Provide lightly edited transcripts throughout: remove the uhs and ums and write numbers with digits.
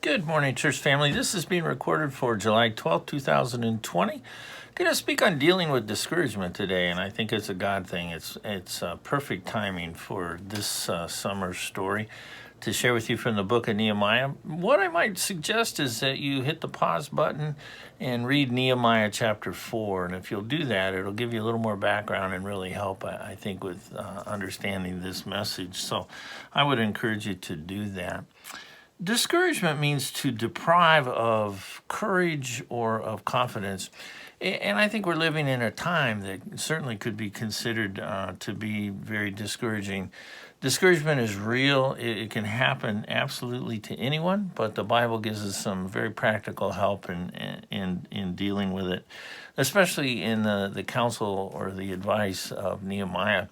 Good morning, church family. This is being recorded for July 12th, 2020. Going to speak on dealing with discouragement today, and I think it's a God thing. It's perfect timing for this summer story to share with you from the book of Nehemiah. What I might suggest is that you hit the pause button and read Nehemiah chapter 4, and if you'll do that, it'll give you a little more background and really help, I think, with understanding this message. So I would encourage you to do that. Discouragement means to deprive of courage or of confidence. And I think we're living in a time that certainly could be considered to be very discouraging. Discouragement is real. It can happen absolutely to anyone, but the Bible gives us some very practical help in dealing with it, especially in the counsel or the advice of Nehemiah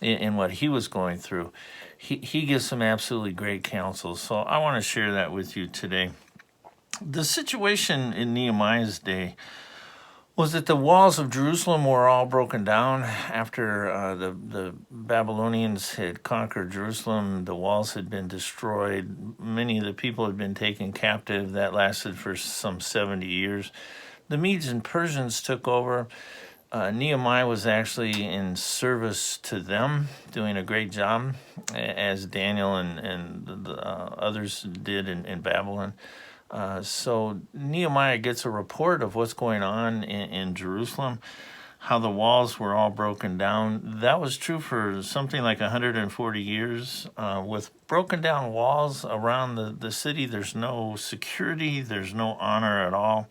in what he was going through. He gives some absolutely great counsel, so I want to share that with you today. The situation in Nehemiah's day was that the walls of Jerusalem were all broken down after the Babylonians had conquered Jerusalem. The walls had been destroyed. Many of the people had been taken captive. That lasted for some 70 years. The Medes and Persians took over. Nehemiah was actually in service to them, doing a great job, as Daniel and the others did in Babylon. So Nehemiah gets a report of what's going on in Jerusalem, how the walls were all broken down. That was true for something like 140 years. With broken down walls around the city, there's no security, there's no honor at all.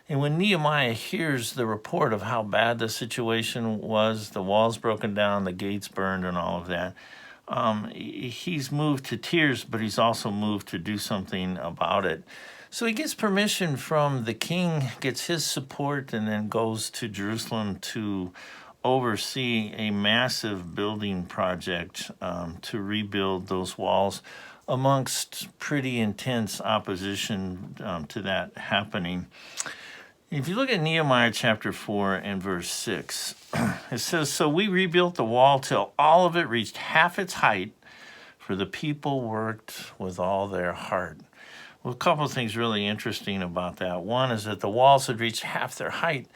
And when Nehemiah hears the report of how bad the situation was, the walls broken down, the gates burned, and all of that, he's moved to tears, but he's also moved to do something about it. So he gets permission from the king, gets his support, and then goes to Jerusalem to oversee a massive building project to rebuild those walls amongst pretty intense opposition to that happening. If you look at Nehemiah chapter 4 and verse 6, it says, "So we rebuilt the wall till all of it reached half its height, for the people worked with all their heart." Well, a couple of things really interesting about that. One is that the walls had reached half their height.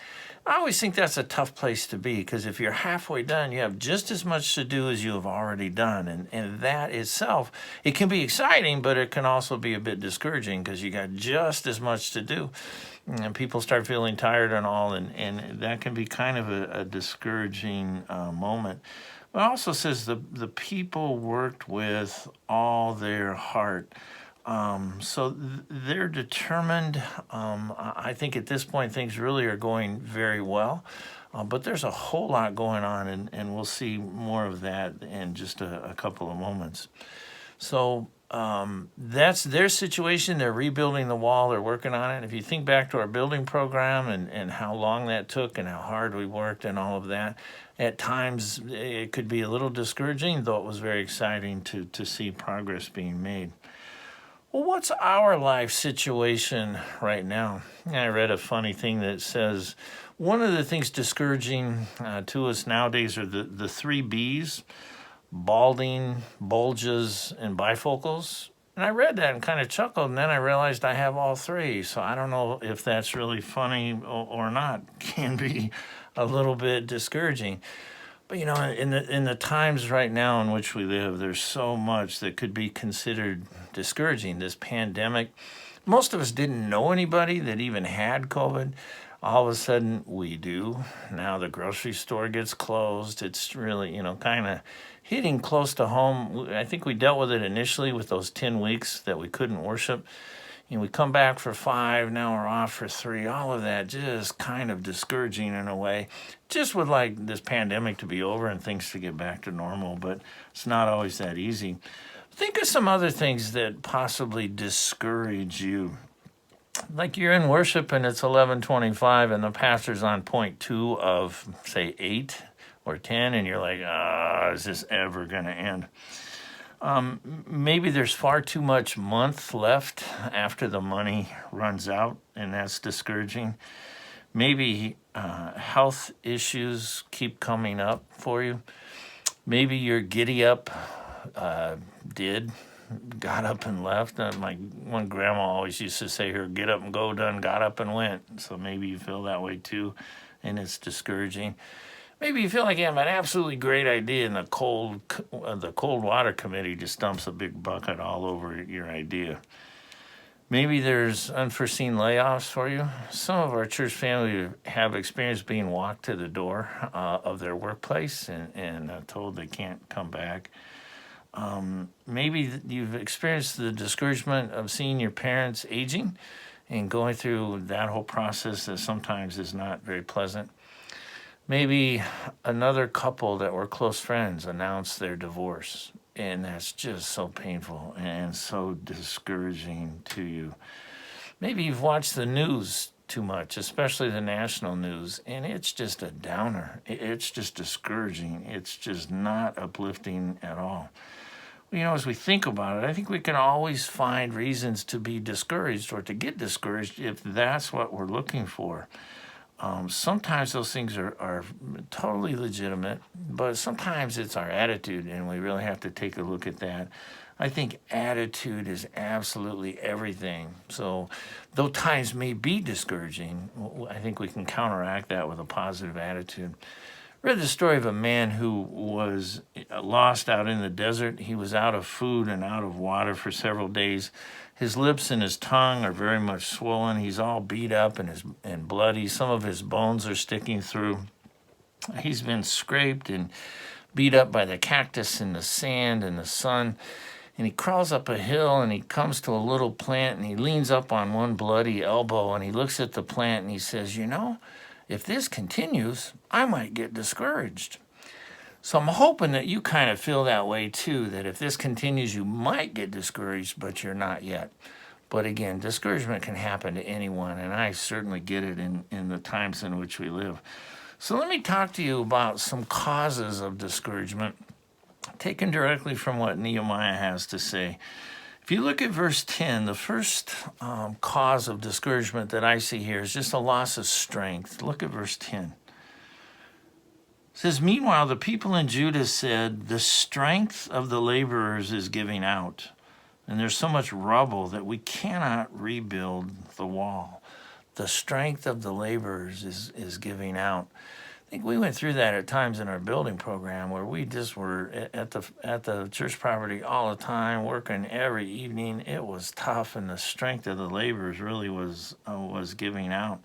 I always think that's a tough place to be, because if you're halfway done, you have just as much to do as you have already done. And that itself, it can be exciting, but it can also be a bit discouraging because you got just as much to do. And people start feeling tired and all, and that can be kind of a discouraging moment. But it also says the people worked with all their heart. So they're determined. I think at this point things really are going very well, but there's a whole lot going on, and we'll see more of that in just a couple of moments. So that's their situation. They're rebuilding the wall. They're working on it. If you think back to our building program and how long that took and how hard we worked and all of that, at times it could be a little discouraging, though it was very exciting to see progress being made. Well, what's our life situation right now? I read a funny thing that says one of the things discouraging to us nowadays are the three B's: balding, bulges, and bifocals. And I read that and kind of chuckled, and then I realized I have all three. So I don't know if that's really funny or not. Can be a little bit discouraging. But in the times right now in which we live, there's so much that could be considered discouraging. This pandemic, most of us didn't know anybody that even had COVID. All of a sudden, we do. Now the grocery store gets closed. It's really, kind of hitting close to home. I think we dealt with it initially with those 10 weeks that we couldn't worship. We come back for 5, now we're off for 3. All of that just kind of discouraging in a way. Just would like this pandemic to be over and things to get back to normal, but it's not always that easy. Think of some other things that possibly discourage you. Like you're in worship and it's 11:25 and the pastor's on point 2 of, say, 8 or 10, and you're like, is this ever going to end? Maybe there's far too much month left after the money runs out, and that's discouraging. Maybe health issues keep coming up for you. Maybe your giddy up did got up and left. My one grandma always used to say here, get up and go, done, got up and went. So maybe you feel that way too, and it's discouraging. Maybe you feel like you have an absolutely great idea and the cold water committee just dumps a big bucket all over your idea. Maybe there's unforeseen layoffs for you. Some of our church family have experienced being walked to the door of their workplace and told they can't come back. Maybe you've experienced the discouragement of seeing your parents aging and going through that whole process that sometimes is not very pleasant. Maybe another couple that were close friends announced their divorce, and that's just so painful and so discouraging to you. Maybe you've watched the news too much, especially the national news, and it's just a downer. It's just discouraging. It's just not uplifting at all. As we think about it, I think we can always find reasons to be discouraged or to get discouraged if that's what we're looking for. Sometimes those things are totally legitimate, but sometimes it's our attitude, and we really have to take a look at that. I think attitude is absolutely everything. So though times may be discouraging, I think we can counteract that with a positive attitude. Read the story of a man who was lost out in the desert. He was out of food and out of water for several days. His lips and his tongue are very much swollen. He's all beat up and bloody. Some of his bones are sticking through. He's been scraped and beat up by the cactus and the sand and the sun. And he crawls up a hill and he comes to a little plant and he leans up on one bloody elbow and he looks at the plant and he says, if this continues, I might get discouraged. So I'm hoping that you kind of feel that way too, that if this continues, you might get discouraged, but you're not yet. But again, discouragement can happen to anyone, and I certainly get it in the times in which we live. So let me talk to you about some causes of discouragement, taken directly from what Nehemiah has to say. If you look at verse 10, the first cause of discouragement that I see here is just a loss of strength. Look at verse 10. It says, meanwhile, the people in Judah said, the strength of the laborers is giving out, and there's so much rubble that we cannot rebuild the wall. The strength of the laborers is giving out. I think we went through that at times in our building program where we just were at the church property all the time, working every evening. It was tough, and the strength of the laborers really was giving out.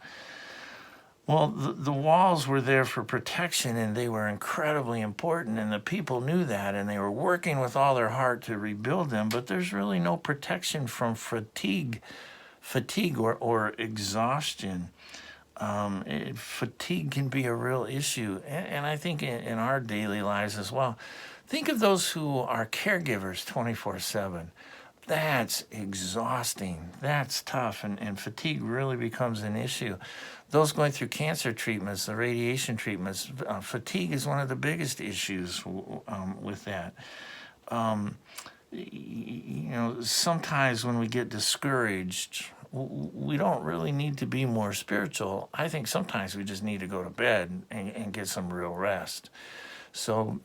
Well, the walls were there for protection, and they were incredibly important, and the people knew that, and they were working with all their heart to rebuild them, but there's really no protection from fatigue or exhaustion. Fatigue can be a real issue, and I think in our daily lives as well. Think of those who are caregivers 24/7. That's exhausting. That's tough, and fatigue really becomes an issue. Those going through cancer treatments, the radiation treatments, fatigue is one of the biggest issues with that. Sometimes when we get discouraged, we don't really need to be more spiritual. I think sometimes we just need to go to bed and get some real rest. So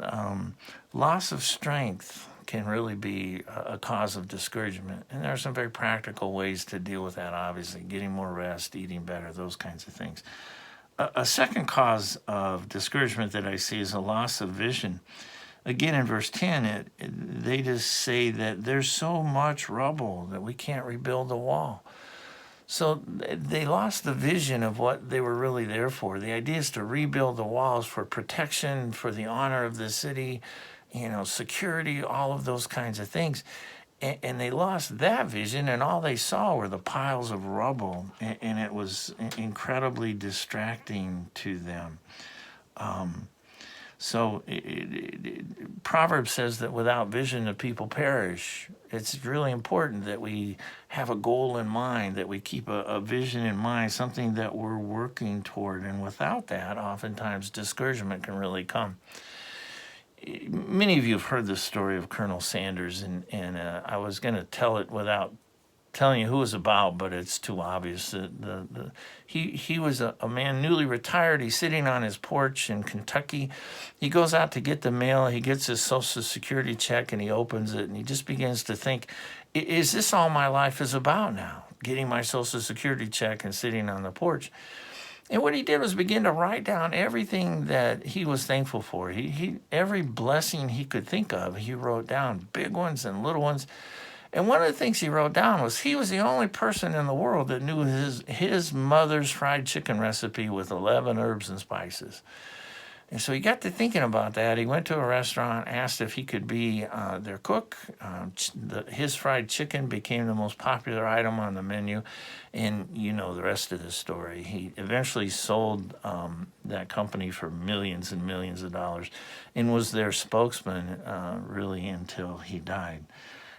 loss of strength can really be a cause of discouragement. And there are some very practical ways to deal with that, obviously, getting more rest, eating better, those kinds of things. A second cause of discouragement that I see is a loss of vision. Again, in verse 10, they just say that there's so much rubble that we can't rebuild the wall. So they lost the vision of what they were really there for. The idea is to rebuild the walls for protection, for the honor of the city, security, all of those kinds of things. And they lost that vision, and all they saw were the piles of rubble, and it was incredibly distracting to them. So Proverbs says that without vision, the people perish. It's really important that we have a goal in mind, that we keep a vision in mind, something that we're working toward. And without that, oftentimes discouragement can really come. Many of you have heard the story of Colonel Sanders, and I was going to tell it without telling you who it was about, but it's too obvious. He was a man newly retired. He's sitting on his porch in Kentucky. He goes out to get the mail. He gets his Social Security check, and he opens it, and he just begins to think, is this all my life is about now? Getting my Social Security check and sitting on the porch. And what he did was begin to write down everything that he was thankful for. He every blessing he could think of, he wrote down, big ones and little ones. And one of the things he wrote down was he was the only person in the world that knew his mother's fried chicken recipe with 11 herbs and spices. And so he got to thinking about that. He went to a restaurant, asked if he could be their cook. His fried chicken became the most popular item on the menu. And you know the rest of the story. He eventually sold that company for millions and millions of dollars and was their spokesman really until he died.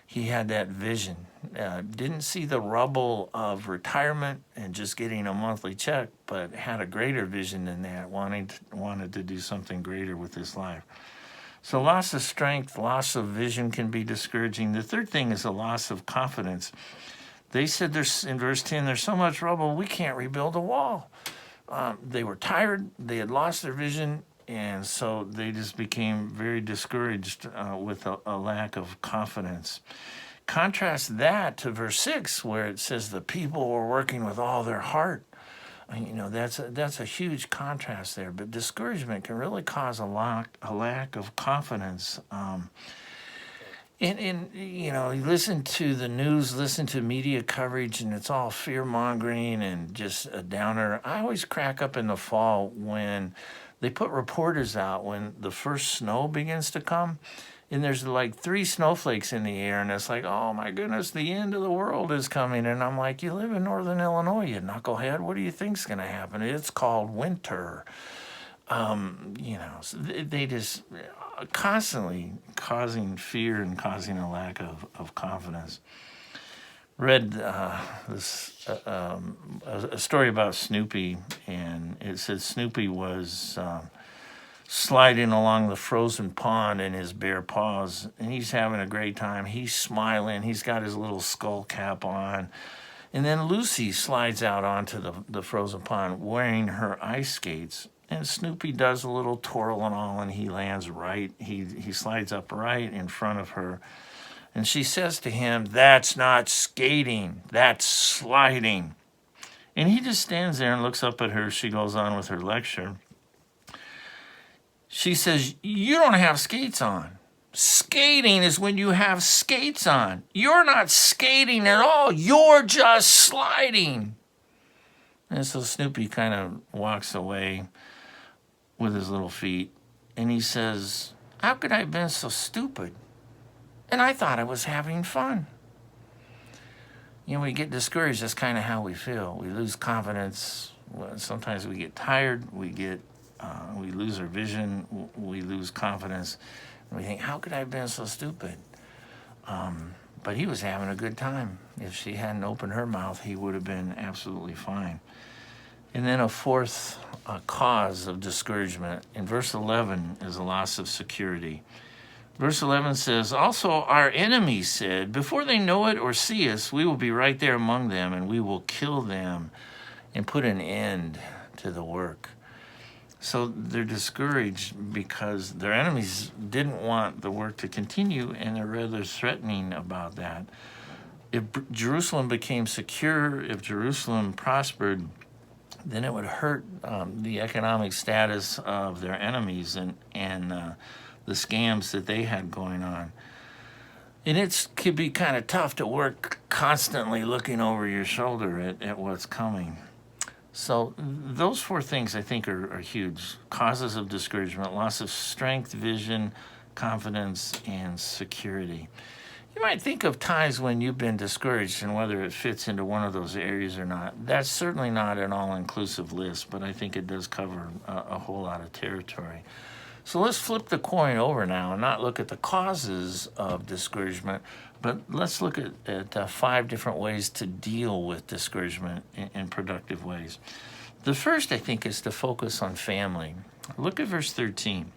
He had that vision, didn't see the rubble of retirement and just getting a monthly check, but had a greater vision than that, wanted to do something greater with his life. So loss of strength, loss of vision can be discouraging. The third thing is a loss of confidence. They said in verse 10, there's so much rubble, we can't rebuild a wall. They were tired, they had lost their vision, and so they just became very discouraged with a lack of confidence. Contrast that to verse 6, where it says the people were working with all their heart. You know, that's a huge contrast there. But discouragement can really cause a lack of confidence. And you know, you listen to the news, listen to media coverage, and it's all fear-mongering and just a downer. I always crack up in the fall when they put reporters out when the first snow begins to come, and there's like 3 snowflakes in the air, and it's like, oh my goodness, the end of the world is coming. And I'm like, you live in northern Illinois, you knucklehead. What do you think's going to happen? It's called winter. You know, so they just constantly causing fear and causing a lack of confidence. Read a story about Snoopy, and it said Snoopy was sliding along the frozen pond in his bare paws, and he's having a great time. He's smiling. He's got his little skull cap on. And then Lucy slides out onto the frozen pond wearing her ice skates, and Snoopy does a little twirl and all, and he lands right. He slides up right in front of her. And she says to him, that's not skating, that's sliding. And he just stands there and looks up at her. She goes on with her lecture. She says, you don't have skates on. Skating is when you have skates on. You're not skating at all. You're just sliding. And so Snoopy kind of walks away with his little feet. And he says, how could I have been so stupid? And I thought I was having fun. You know, we get discouraged. That's kind of how we feel. We lose confidence. Sometimes we get tired. We lose our vision. We lose confidence. And we think, how could I have been so stupid? But he was having a good time. If she hadn't opened her mouth, he would have been absolutely fine. And then a fourth cause of discouragement in verse 11 is a loss of security. Verse 11 says, also our enemies said, before they know it or see us, we will be right there among them, and we will kill them and put an end to the work. So they're discouraged because their enemies didn't want the work to continue, and they're rather threatening about that. If Jerusalem became secure, if Jerusalem prospered, then it would hurt the economic status of their enemies and the scams that they had going on. And it could be kind of tough to work constantly looking over your shoulder at what's coming. So those 4 things I think are huge. Causes of discouragement, loss of strength, vision, confidence, and security. You might think of times when you've been discouraged and whether it fits into one of those areas or not. That's certainly not an all-inclusive list, but I think it does cover a whole lot of territory. So let's flip the coin over now and not look at the causes of discouragement, but let's look at 5 different ways to deal with discouragement in productive ways. The first, I think, is to focus on family. Look at verse 13.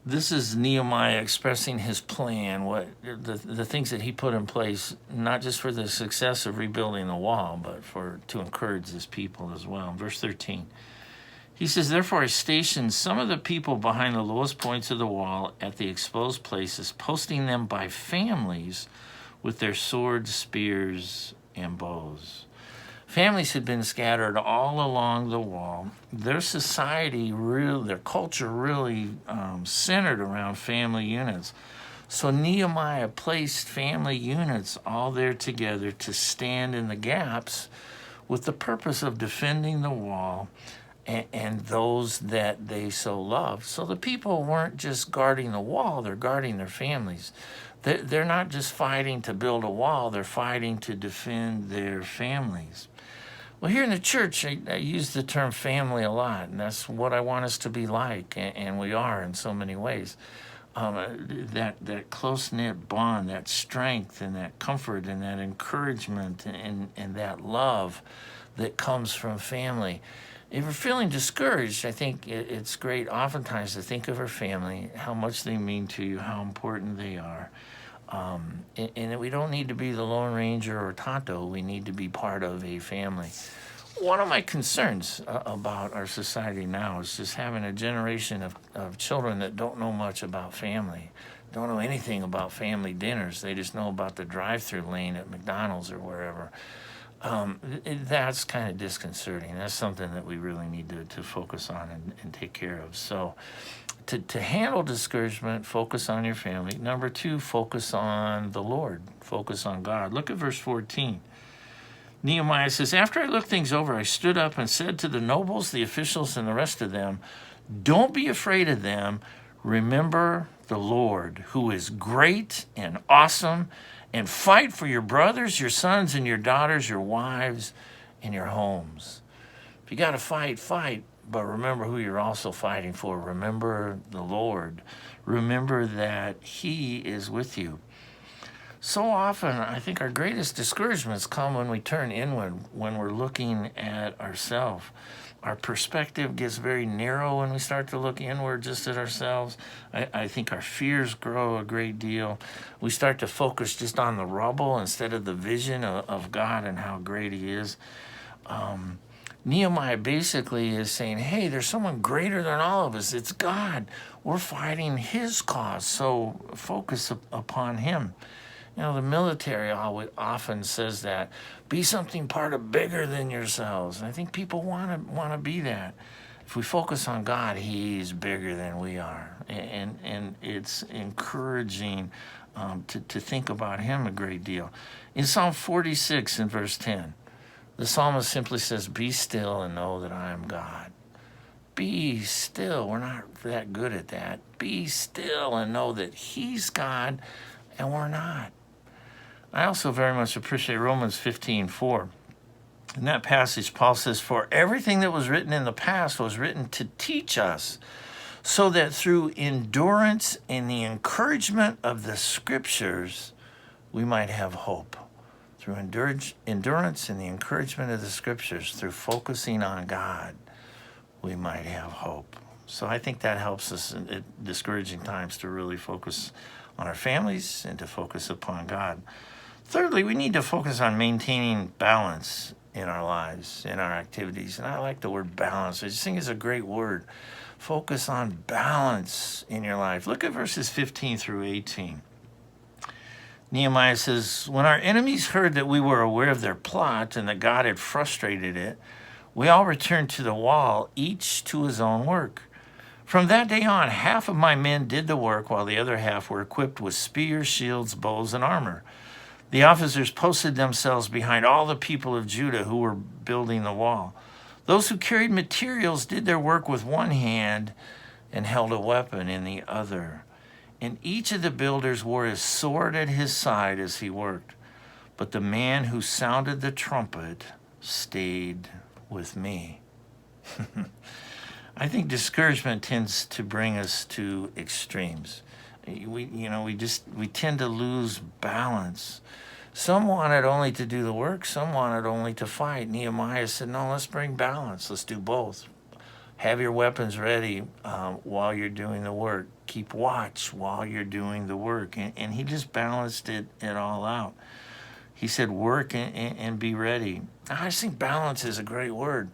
This is Nehemiah expressing his plan, what the things that he put in place, not just for the success of rebuilding the wall, but to encourage his people as well. Verse 13, he says, "Therefore I stationed some of the people behind the lowest points of the wall at the exposed places, posting them by families with their swords, spears, and bows." Families had been scattered all along the wall. Their society, their culture really centered around family units. So Nehemiah placed family units all there together to stand in the gaps with the purpose of defending the wall and those that they so loved. So the people weren't just guarding the wall, they're guarding their families. They're not just fighting to build a wall, they're fighting to defend their families. Well, here in the church, I use the term family a lot, and that's what I want us to be like, and we are in so many ways. That close-knit bond, that strength and that comfort and that encouragement and that love that comes from family. If we're feeling discouraged, I think it's great oftentimes to think of our family, how much they mean to you, how important they are. And we don't need to be the Lone Ranger or Tonto. We need to be part of a family. One of my concerns about our society now is just having a generation of children that don't know much about family, don't know anything about family dinners. They just know about the drive-through lane at McDonald's or wherever. That's kind of disconcerting. That's something that we really need to focus on and take care of. So to handle discouragement, focus on your family. Number 2, focus on the Lord. Focus on God. Look at verse 14. Nehemiah says, "After I looked things over, I stood up and said to the nobles, the officials, and the rest of them, 'Don't be afraid of them. Remember the Lord, who is great and awesome, and fight for your brothers, your sons, and your daughters, your wives, and your homes.'" If you got to fight, fight. But remember who you're also fighting for. Remember the Lord. Remember that He is with you. So often, I think our greatest discouragements come when we turn inward, when we're looking at ourselves. Our perspective gets very narrow when we start to look inward just at ourselves. I think our fears grow a great deal. We start to focus just on the rubble instead of the vision of God and how great He is. Nehemiah basically is saying, hey, there's someone greater than all of us. It's God. We're fighting His cause, so focus upon Him. You know, the military often says that. Be something bigger than yourselves. And I think people want to be that. If we focus on God, He's bigger than we are. And it's encouraging to think about Him a great deal. In Psalm 46 in verse 10, the psalmist simply says, "Be still and know that I am God." Be still. We're not that good at that. Be still and know that He's God and we're not. I also very much appreciate Romans 15:4. In that passage, Paul says, "For everything that was written in the past was written to teach us, so that through endurance and the encouragement of the Scriptures, we might have hope." Through endurance and the encouragement of the Scriptures, through focusing on God, we might have hope. So I think that helps us at discouraging times to really focus on our families and to focus upon God. Thirdly, we need to focus on maintaining balance in our lives, in our activities. And I like the word balance. I just think it's a great word. Focus on balance in your life. Look at verses 15 through 18. Nehemiah says, "When our enemies heard that we were aware of their plot and that God had frustrated it, we all returned to the wall, each to his own work. From that day on, half of my men did the work, while the other half were equipped with spears, shields, bows, and armor. The officers posted themselves behind all the people of Judah who were building the wall. Those who carried materials did their work with one hand and held a weapon in the other. And each of the builders wore his sword at his side as he worked. But the man who sounded the trumpet stayed with me." I think discouragement tends to bring us to extremes. We tend to lose balance. Some wanted only to do the work, some wanted only to fight. Nehemiah said, no, let's bring balance. Let's do both. Have your weapons ready while you're doing the work. keep watch while you're doing the work. And he just balanced it all out. He said, work and be ready. I just think balance is a great word.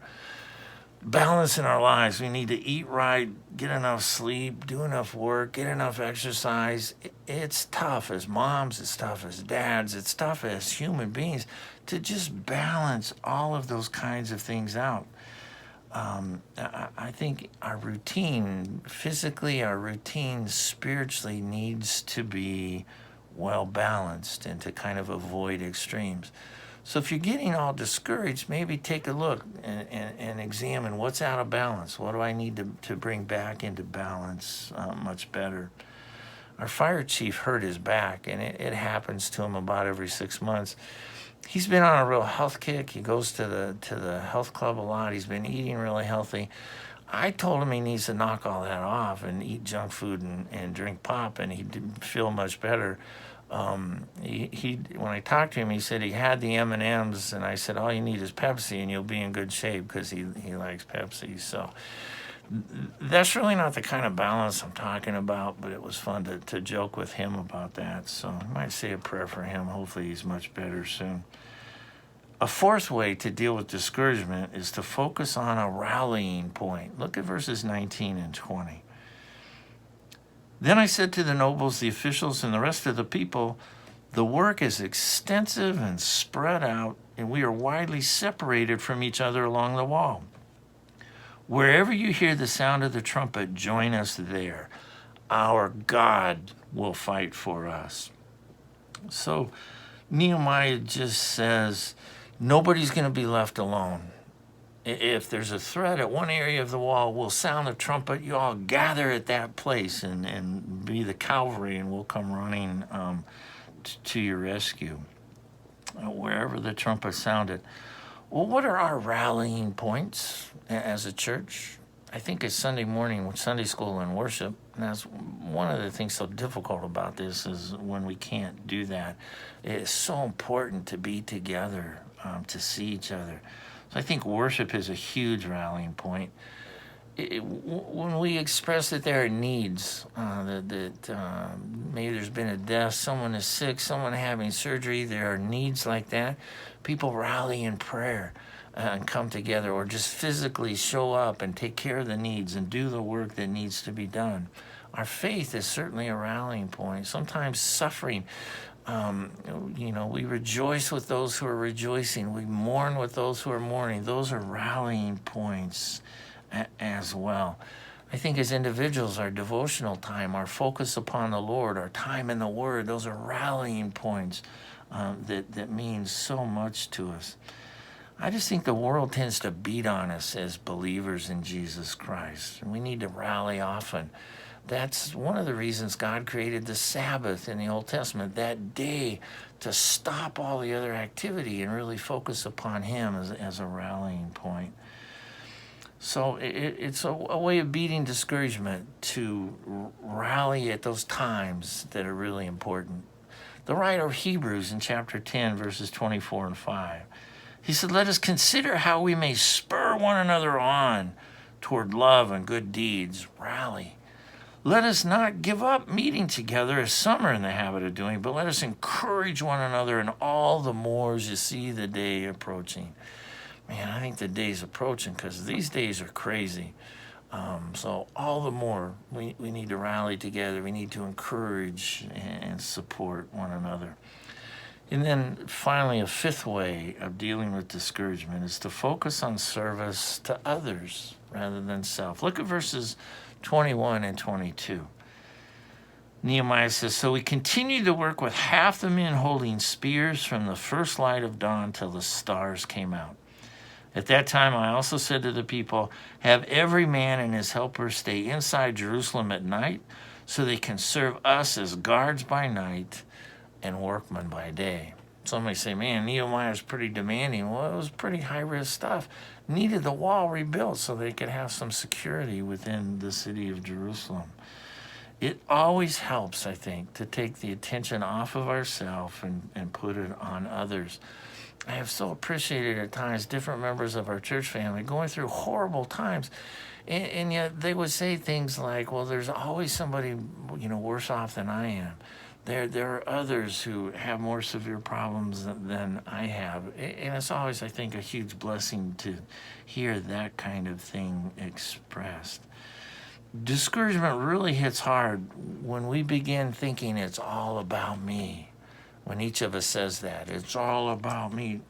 Balance in our lives. We need to eat right, get enough sleep, do enough work, get enough exercise. It's tough as moms, it's tough as dads, it's tough as human beings to just balance all of those kinds of things out. I think our routine, physically, our routine spiritually needs to be well balanced and to kind of avoid extremes. So if you're getting all discouraged, maybe take a look and examine what's out of balance. What do I need to bring back into balance much better? Our fire chief hurt his back, and it happens to him about every 6 months. He's been on a real health kick. He goes to the health club a lot. He's been eating really healthy. I told him he needs to knock all that off and eat junk food and drink pop, and he didn't feel much better. He when I talked to him, he said he had the M&Ms, and I said, all you need is Pepsi and you'll be in good shape, because he likes Pepsi. So that's really not the kind of balance I'm talking about, but it was fun to joke with him about that. So I might say a prayer for him. Hopefully he's much better soon. A fourth way to deal with discouragement is to focus on a rallying point. Look at verses 19 and 20. Then I said to the nobles, the officials, and the rest of the people, the work is extensive and spread out, and we are widely separated from each other along the wall. Wherever you hear the sound of the trumpet, join us there. Our God will fight for us. So Nehemiah just says, nobody's going to be left alone. If there's a threat at one area of the wall, we'll sound the trumpet. You all gather at that place and be the cavalry, and we'll come running to your rescue. Wherever the trumpet sounded. Well, what are our rallying points as a church? I think it's Sunday morning with Sunday school and worship. And that's one of the things so difficult about this, is when we can't do that. It's so important to be together, to see each other. So I think worship is a huge rallying point. When we express that there are needs, that maybe there's been a death, someone is sick, someone having surgery, there are needs like that, people rally in prayer and come together, or just physically show up and take care of the needs and do the work that needs to be done. Our faith is certainly a rallying point. Sometimes suffering, we rejoice with those who are rejoicing. We mourn with those who are mourning. Those are rallying points as well. I think as individuals, our devotional time, our focus upon the Lord, our time in the Word, those are rallying points that mean so much to us. I just think the world tends to beat on us as believers in Jesus Christ, and we need to rally often. That's one of the reasons God created the Sabbath in the Old Testament, that day to stop all the other activity and really focus upon Him as a rallying point. So it's a way of beating discouragement, to rally at those times that are really important. The writer of Hebrews in chapter 10, verses 24 and 5, he said, let us consider how we may spur one another on toward love and good deeds. Rally. Let us not give up meeting together as some are in the habit of doing, but let us encourage one another, and all the more as you see the day approaching. Man, I think the day's approaching, because these days are crazy. So all the more we need to rally together. We need to encourage and support one another. And then finally, a fifth way of dealing with discouragement is to focus on service to others rather than self. Look at verses 21 and 22. Nehemiah says, so we continued to work with half the men holding spears from the first light of dawn till the stars came out. At that time I also said to the people, have every man and his helper stay inside Jerusalem at night, so they can serve us as guards by night and workmen by day. Somebody say, man, Nehemiah's pretty demanding. Well, it was pretty high-risk stuff. Needed the wall rebuilt so they could have some security within the city of Jerusalem. It always helps, I think, to take the attention off of ourselves and put it on others. I have so appreciated at times different members of our church family going through horrible times. And yet they would say things like, well, there's always somebody, worse off than I am. There are others who have more severe problems than I have. And it's always, I think, a huge blessing to hear that kind of thing expressed. Discouragement really hits hard when we begin thinking it's all about me. When each of us says that, it's all about me.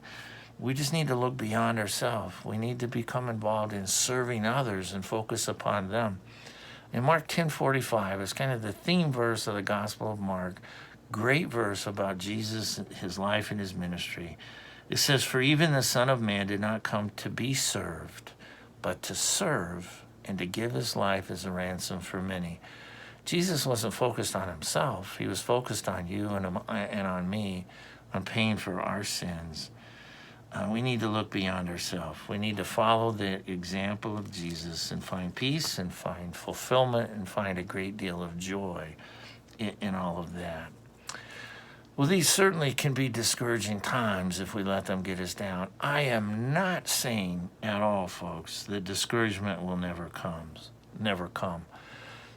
We just need to look beyond ourselves. We need to become involved in serving others and focus upon them. In Mark 10:45, it's kind of the theme verse of the Gospel of Mark. Great verse about Jesus, his life and his ministry. It says, "For even the Son of Man did not come to be served, but to serve and to give his life as a ransom for many." Jesus wasn't focused on himself. He was focused on you and on me, on paying for our sins. We need to look beyond ourselves. We need to follow the example of Jesus and find peace and find fulfillment and find a great deal of joy in all of that. Well, these certainly can be discouraging times if we let them get us down. I am not saying at all, folks, that discouragement will never come.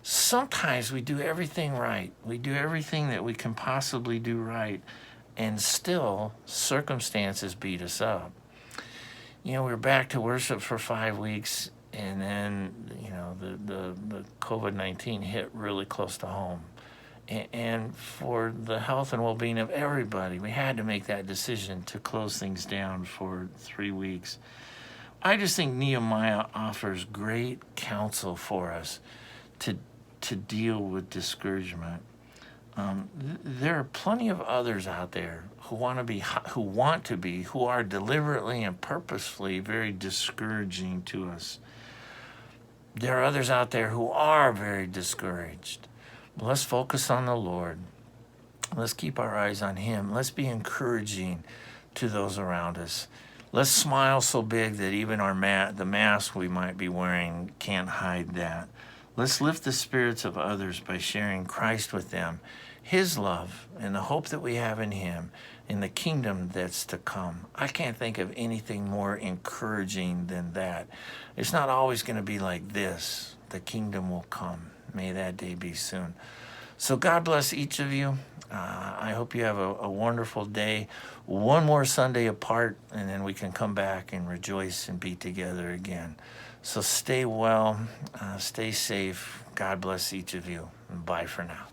Sometimes we do everything right. We do everything that we can possibly do right, and still circumstances beat us up. We're back to worship for 5 weeks, and then, the COVID-19 hit really close to home. And for the health and well-being of everybody, we had to make that decision to close things down for 3 weeks. I just think Nehemiah offers great counsel for us to deal with discouragement. There are plenty of others out there who are deliberately and purposefully very discouraging to us. There are others out there who are very discouraged. Let's focus on the Lord. Let's keep our eyes on him. Let's be encouraging to those around us. Let's smile so big that even the mask we might be wearing can't hide that. Let's lift the spirits of others by sharing Christ with them, his love, and the hope that we have in him, in the kingdom that's to come. I can't think of anything more encouraging than that. It's not always going to be like this. The kingdom will come. May that day be soon. So God bless each of you. I hope you have a wonderful day. One more Sunday apart, and then we can come back and rejoice and be together again. So stay well, stay safe. God bless each of you. And bye for now.